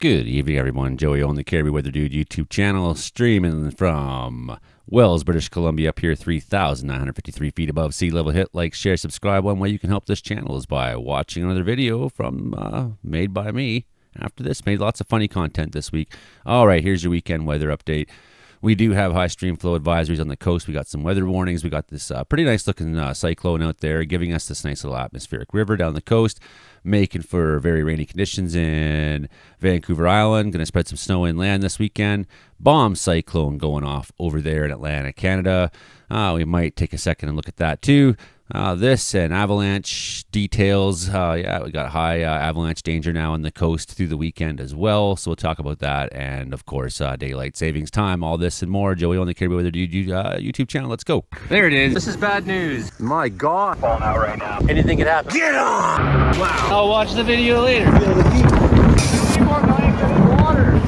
Good evening, everyone. Joey on the Caribbean Weather Dude YouTube channel, streaming from Wells, British Columbia, up here 3,953 feet above sea level. Hit like, share, subscribe. One way you can help this channel is by watching another video from made by me. After this, made lots of funny content this week. All right, here's your weekend weather update. We do have high stream flow advisories on the coast. We got some weather warnings. We got this pretty nice looking cyclone out there giving us this nice little atmospheric river down the coast, making for very rainy conditions in Vancouver Island. Going to spread some snow inland this weekend. Bomb cyclone going off over there in Atlantic Canada. We might take a second and look at that too. This and avalanche details. We got high avalanche danger now on the coast through the weekend as well. So we'll talk about that. And of course, daylight savings time, all this and more. Joey on the Caribbean Weather Dude YouTube channel. Let's go. There it is. This is bad news. My God. Falling out right now. Anything could happen. Get on! Wow. I'll watch the video later.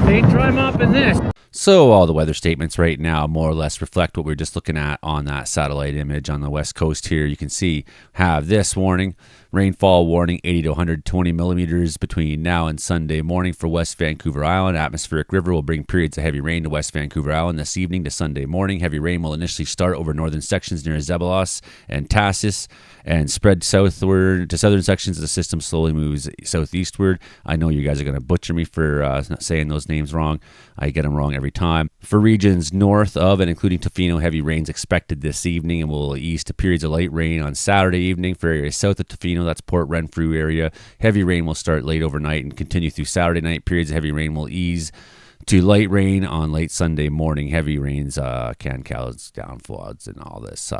Ain't dry mopping this. So all the weather statements right now more or less reflect what we were just looking at on that satellite image on the west coast here. You can see have this warning, rainfall warning, 80 to 120 millimeters between now and Sunday morning for West Vancouver Island. Atmospheric river will bring periods of heavy rain to West Vancouver Island this evening to Sunday morning. Heavy rain will initially start over northern sections near Zeballos and Tassis and spread southward to southern sections as the system slowly moves southeastward. I know you guys are going to butcher me for saying those names wrong. I get them wrong every time. For regions north of and including Tofino, heavy rains expected this evening and will ease to periods of light rain on Saturday evening. For areas south of Tofino, that's Port Renfrew area, heavy rain will start late overnight and continue through Saturday night. Periods of heavy rain will ease to light rain on late Sunday morning. Heavy rains can cause down floods and all this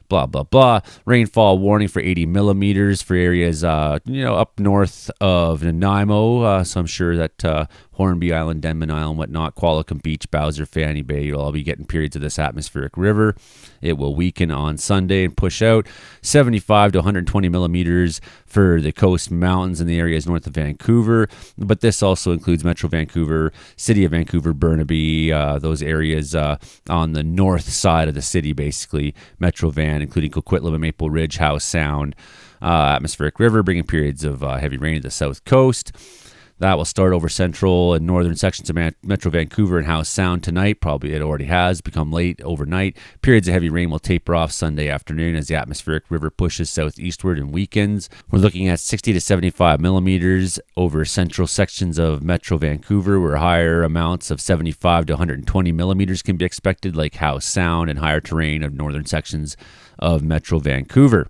blah blah blah. Rainfall warning for 80 millimeters for areas up north of Nanaimo. So I'm sure that Hornby Island, Denman Island, whatnot, Qualicum Beach, Bowser, Fanny Bay, you'll all be getting periods of this atmospheric river. It will weaken on Sunday and push out 75 to 120 millimeters for the coast mountains in the areas north of Vancouver. But this also includes Metro Vancouver, City of Vancouver, Burnaby, those areas on the north side of the city, basically, Metro Van, including Coquitlam and Maple Ridge, Howe Sound, atmospheric river, bringing periods of heavy rain to the south coast. That will start over central and northern sections of Metro Vancouver and Howe Sound tonight. Probably it already has become late overnight. Periods of heavy rain will taper off Sunday afternoon as the atmospheric river pushes southeastward and weakens. We're looking at 60 to 75 millimeters over central sections of Metro Vancouver, where higher amounts of 75 to 120 millimeters can be expected, like Howe Sound, and higher terrain of northern sections of Metro Vancouver.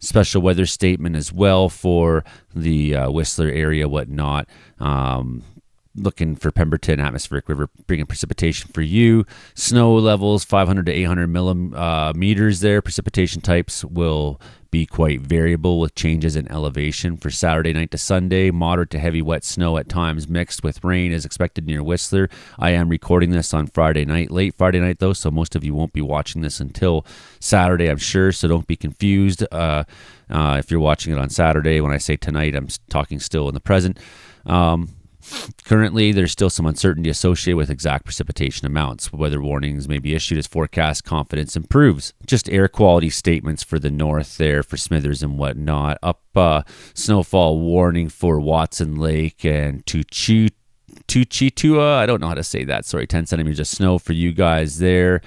Special weather statement as well for the Whistler area, whatnot. Looking for Pemberton, atmospheric river, bringing precipitation for you. Snow levels, 500 to 800 millimeters there. Precipitation types will be quite variable with changes in elevation. For Saturday night to Sunday, moderate to heavy wet snow at times mixed with rain is expected near Whistler. I am recording this on Friday night, late Friday night though, so most of you won't be watching this until Saturday, I'm sure, so don't be confused. If you're watching it on Saturday, when I say tonight, I'm talking still in the present. Currently, there's still some uncertainty associated with exact precipitation amounts. Weather warnings may be issued as forecast confidence improves. Just air quality statements for the north there for Smithers and whatnot. Up snowfall warning for Watson Lake and Tuchitua. I don't know how to say that. Sorry, 10 centimeters of snow for you guys there.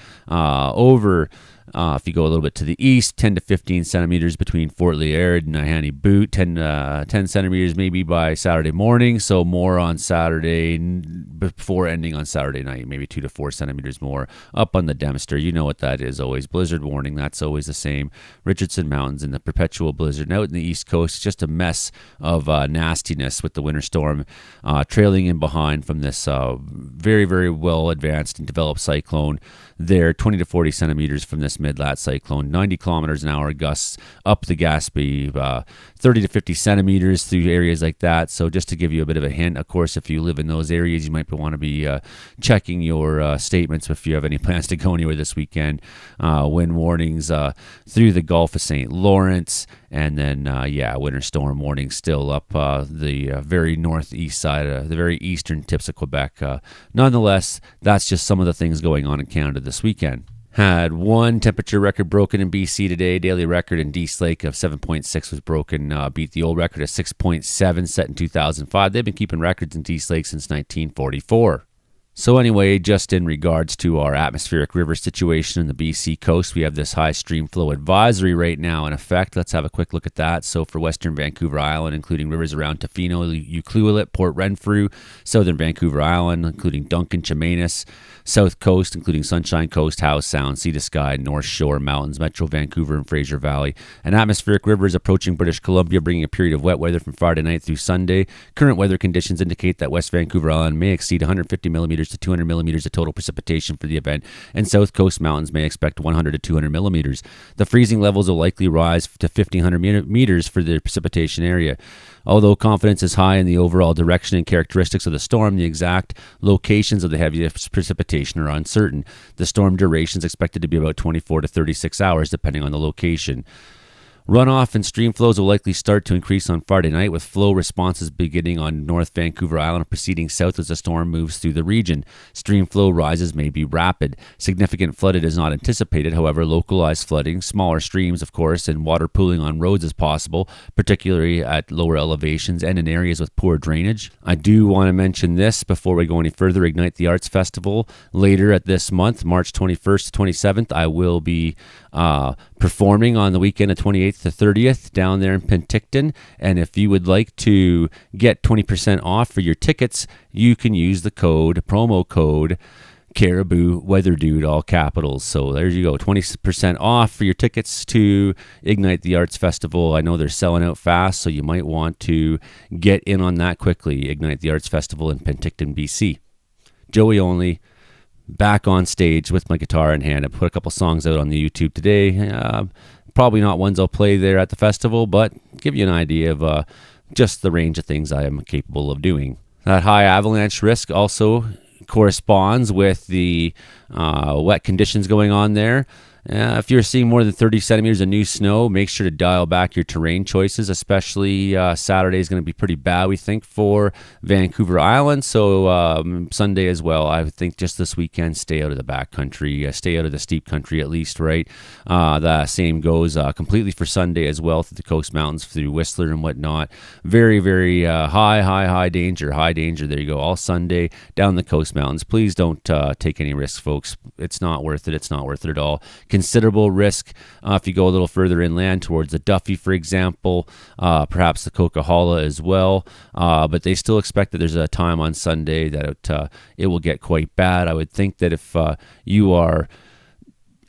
If you go a little bit to the east, 10 to 15 centimeters between Fort Liard and Nahanni Boot, 10 centimeters maybe by Saturday morning, so more on Saturday before ending on Saturday night, maybe 2 to 4 centimeters more up on the Dempster. You know what that is always. Blizzard warning, that's always the same. Richardson Mountains and the perpetual blizzard. And out in the east coast, just a mess of nastiness with the winter storm trailing in behind from this very, very well advanced and developed cyclone there, 20 to 40 centimeters from this mid-lat cyclone, 90 kilometers an hour gusts up the Gaspé, 30 to 50 centimeters through areas like that. So just to give you a bit of a hint, of course, if you live in those areas, you might want to be checking your statements if you have any plans to go anywhere this weekend. Wind warnings through the Gulf of St. Lawrence, and then, winter storm warnings still up the very northeast side, the very eastern tips of Quebec. Nonetheless, that's just some of the things going on in Canada this weekend. Had one temperature record broken in BC today. Daily record in Dease Lake of 7.6 was broken, beat the old record of 6.7 set in 2005. They've been keeping records in Dease Lake since 1944. So anyway, just in regards to our atmospheric river situation in the BC coast, we have this high stream flow advisory right now in effect. Let's have a quick look at that. So for Western Vancouver Island, including rivers around Tofino, Ucluelet, Port Renfrew, Southern Vancouver Island, including Duncan, Chemainus, South Coast, including Sunshine Coast, Howe Sound, Sea to Sky, North Shore, Mountains, Metro Vancouver, and Fraser Valley. An atmospheric river is approaching British Columbia, bringing a period of wet weather from Friday night through Sunday. Current weather conditions indicate that West Vancouver Island may exceed 150 millimeters to 200 millimeters of total precipitation for the event, and South Coast mountains may expect 100 to 200 millimeters. The freezing levels will likely rise to 1,500 meters for the precipitation area. Although confidence is high in the overall direction and characteristics of the storm, the exact locations of the heaviest precipitation are uncertain. The storm duration is expected to be about 24 to 36 hours, depending on the location. Runoff and stream flows will likely start to increase on Friday night, with flow responses beginning on North Vancouver Island and proceeding south as the storm moves through the region. Stream flow rises may be rapid. Significant flooding is not anticipated. However, localized flooding, smaller streams, of course, and water pooling on roads is possible, particularly at lower elevations and in areas with poor drainage. I do want to mention this before we go any further. Ignite the Arts Festival later at this month, March 21st to 27th. I will be performing on the weekend of 28th to 30th down there in Penticton. And if you would like to get 20% off for your tickets, you can use the promo code Caribou Weather Dude, all capitals. So there you go, 20% off for your tickets to Ignite the Arts Festival. I know they're selling out fast, so you might want to get in on that quickly. Ignite the Arts Festival in Penticton, BC. Joey Only, back on stage with my guitar in hand. I put a couple songs out on the YouTube today. Probably not ones I'll play there at the festival, but give you an idea of just the range of things I am capable of doing. That high avalanche risk also corresponds with the wet conditions going on there. If you're seeing more than 30 centimeters of new snow, make sure to dial back your terrain choices, especially Saturday is going to be pretty bad, we think, for Vancouver Island. So Sunday as well. I would think just this weekend, stay out of the backcountry, stay out of the steep country at least, right? The same goes completely for Sunday as well, through the Coast Mountains, through Whistler and whatnot. Very, very high danger. High danger. There you go. All Sunday down the Coast Mountains. Please don't take any risks, folks. It's not worth it. It's not worth it at all. Considerable risk if you go a little further inland towards the Duffy, for example, perhaps the Coquihalla as well. But they still expect that there's a time on Sunday that it will get quite bad. I would think that if you are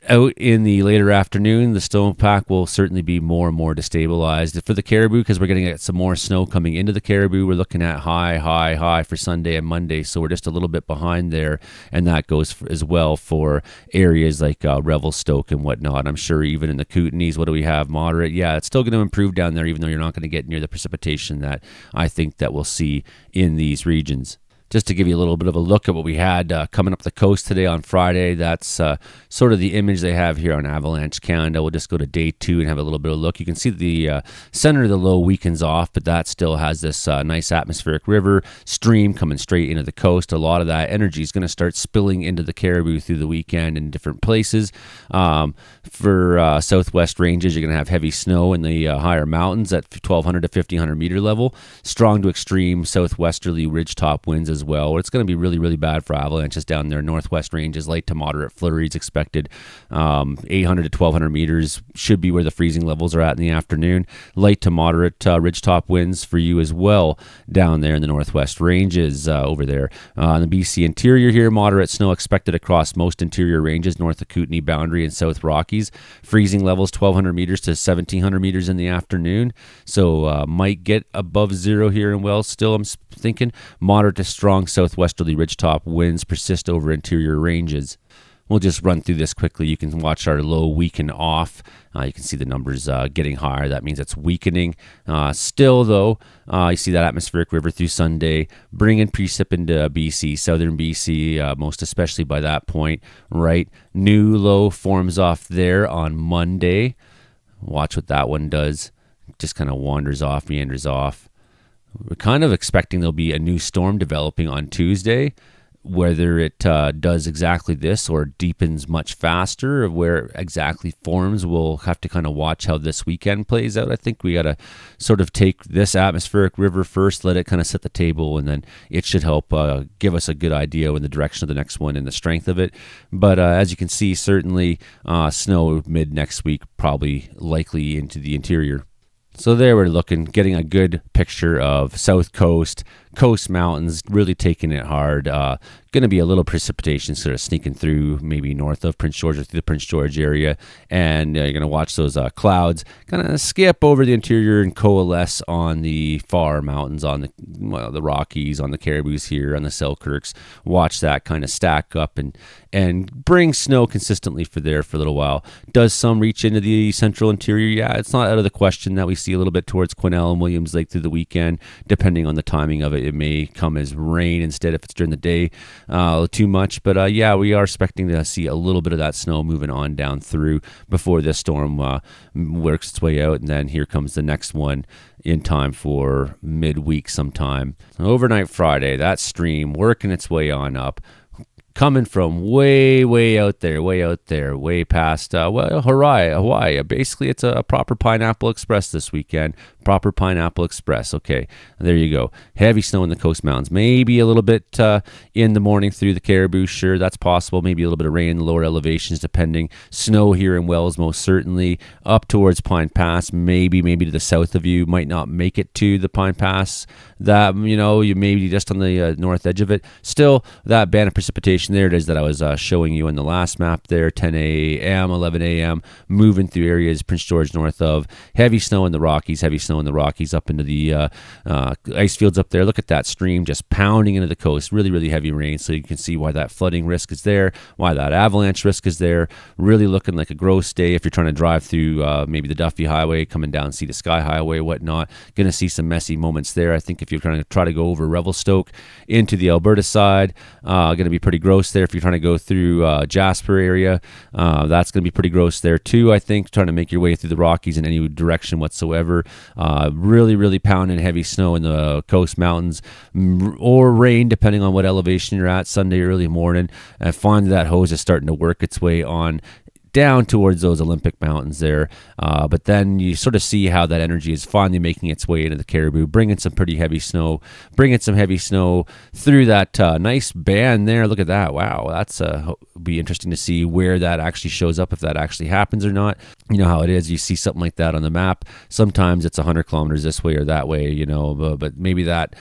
out in the later afternoon, the snowpack will certainly be more and more destabilized. For the Caribou, because we're going to get some more snow coming into the Caribou, we're looking at high for Sunday and Monday, so we're just a little bit behind there, and that goes as well for areas like Revelstoke and whatnot. I'm sure even in the Kootenays, what do we have? Moderate. Yeah, it's still going to improve down there, even though you're not going to get near the precipitation that I think that we'll see in these regions. Just to give you a little bit of a look at what we had coming up the coast today on Friday, that's sort of the image they have here on Avalanche Canada. We'll just go to day 2 and have a little bit of a look. You can see the center of the low weakens off, but that still has this nice atmospheric river stream coming straight into the coast. A lot of that energy is going to start spilling into the Caribou through the weekend in different places. For southwest ranges, you're going to have heavy snow in the higher mountains at 1,200 to 1,500 meter level. Strong to extreme southwesterly ridgetop winds as well. It's going to be really, really bad for avalanches down there. Northwest ranges, light to moderate flurries expected. 800 to 1,200 meters should be where the freezing levels are at in the afternoon. Light to moderate ridgetop winds for you as well down there in the northwest ranges over there. In the BC interior here, moderate snow expected across most interior ranges north of Kootenay boundary and South Rockies. Freezing levels 1,200 meters to 1,700 meters in the afternoon. So might get above zero here in Wells still, I'm thinking. Moderate to strong southwesterly ridgetop winds persist over interior ranges. We'll just run through this quickly. You can watch our low weaken off. You can see the numbers getting higher. That means it's weakening. Still, though, you see that atmospheric river through Sunday, bringing precip into BC, southern BC, most especially by that point, right? New low forms off there on Monday. Watch what that one does. Just kind of wanders off, meanders off. We're kind of expecting there'll be a new storm developing on Tuesday, Whether it does exactly this or deepens much faster, or where exactly forms, we'll have to kind of watch how this weekend plays out. I think we got to sort of take this atmospheric river first, let it kind of set the table, and then it should help give us a good idea in the direction of the next one and the strength of it. But as you can see, certainly snow mid next week, probably likely into the interior. So there we're looking, getting a good picture of South Coast, Coast Mountains, really taking it hard. Going to be a little precipitation sort of sneaking through maybe north of Prince George or through the Prince George area. And you're going to watch those clouds kind of skip over the interior and coalesce on the far mountains, on the Rockies, on the Caribous here, on the Selkirks. Watch that kind of stack up and bring snow consistently for a little while. Does some reach into the central interior? Yeah, it's not out of the question that we see a little bit towards Quesnel and Williams Lake through the weekend. Depending on the timing of it, it may come as rain instead if it's during the day. Too much, but yeah, we are expecting to see a little bit of that snow moving on down through before this storm works its way out, and then here comes the next one in time for midweek sometime. Overnight Friday, that stream working its way on up, coming from way out there, way past, Hawaii. Basically, it's a proper Pineapple Express this weekend. Proper Pineapple Express. Okay, there you go. Heavy snow in the Coast Mountains. Maybe a little bit in the morning through the Caribou. Sure, that's possible. Maybe a little bit of rain in the lower elevations, depending. Snow here in Wells, most certainly. Up towards Pine Pass, maybe to the south of you. Might not make it to the Pine Pass. That, you may be just on the north edge of it. Still, that band of precipitation, there it is that I was showing you in the last map there. 10 a.m., 11 a.m., moving through areas Prince George north of. Heavy snow in the Rockies, up into the ice fields up there. Look at that stream just pounding into the coast. Really heavy rain. So you can see why that flooding risk is there, why that avalanche risk is there. Really looking like a gross day if you're trying to drive through maybe the Duffy Highway, coming down Sea to Sky Highway, whatnot. Going to see some messy moments there. I think if you're trying to try to go over Revelstoke into the Alberta side, going to be pretty gross there. If you're trying to go through Jasper area, that's going to be pretty gross there too, I think, trying to make your way through the Rockies in any direction whatsoever. Really pounding heavy snow in the Coast Mountains, or rain depending on what elevation you're at. Sunday early morning, and find that hose is starting to work its way on down towards those Olympic Mountains there. But then you sort of see how that energy is finally making its way into the Caribou, bringing some heavy snow through that nice band there. Look at that. Wow. That's be interesting to see where that actually shows up, if that actually happens or not. You know how it is. You see something like that on the map. Sometimes it's 100 kilometers this way or that way, but maybe that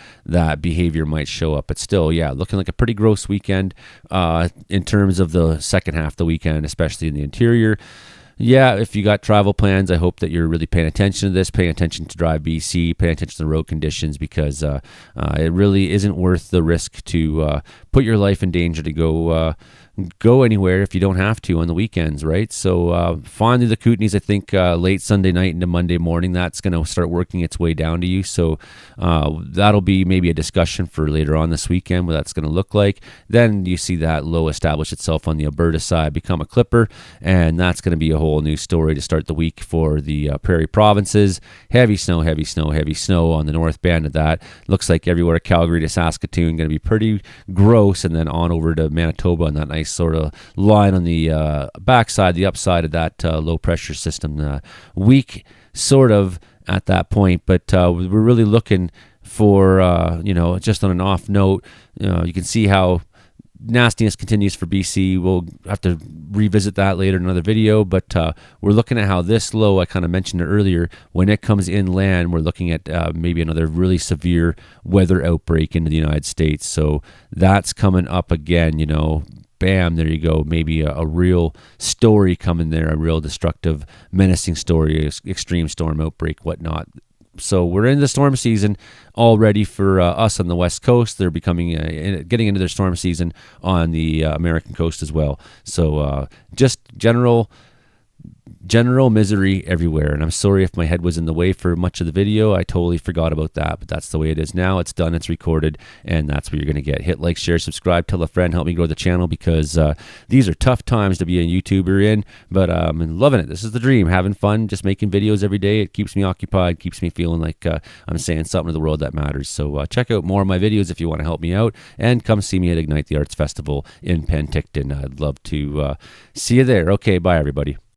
behavior might show up. But still, yeah, looking like a pretty gross weekend in terms of the second half of the weekend, especially in the interior. Yeah, if you got travel plans, I hope that you're really paying attention to this, paying attention to Drive BC, paying attention to the road conditions, because it really isn't worth the risk to put your life in danger to go anywhere if you don't have to on the weekends, right? So finally the Kootenays, I think late Sunday night into Monday morning, that's going to start working its way down to you. So that'll be maybe a discussion for later on this weekend, what that's going to look like. Then you see that low establish itself on the Alberta side, become a clipper, and that's going to be a whole new story to start the week for the Prairie provinces. Heavy snow on the north band of that. Looks like everywhere Calgary to Saskatoon going to be pretty gross, and then on over to Manitoba on that nice sort of line on the backside, the upside of that low pressure system. Weak sort of at that point, but we're really looking for, just on an off note, you can see how nastiness continues for BC. We'll have to revisit that later in another video, but we're looking at how this low, I kind of mentioned it earlier, when it comes inland, we're looking at maybe another really severe weather outbreak into the United States. So that's coming up again, bam, there you go. Maybe a real story coming there, a real destructive, menacing story, extreme storm outbreak, whatnot. So we're in the storm season already for us on the West Coast. They're getting into their storm season on the American coast as well. So just general general misery everywhere. And I'm sorry if my head was in the way for much of the video. I totally forgot about that, but that's the way it is now. It's done, it's recorded, and that's what you're going to get. Hit like, share, subscribe, tell a friend, help me grow the channel, because these are tough times to be a YouTuber in, but I'm loving it. This is the dream, having fun, just making videos every day. It keeps me occupied, keeps me feeling like I'm saying something to the world that matters. So check out more of my videos if you want to help me out, and come see me at Ignite the Arts Festival in Penticton. I'd love to see you there. Okay, bye everybody.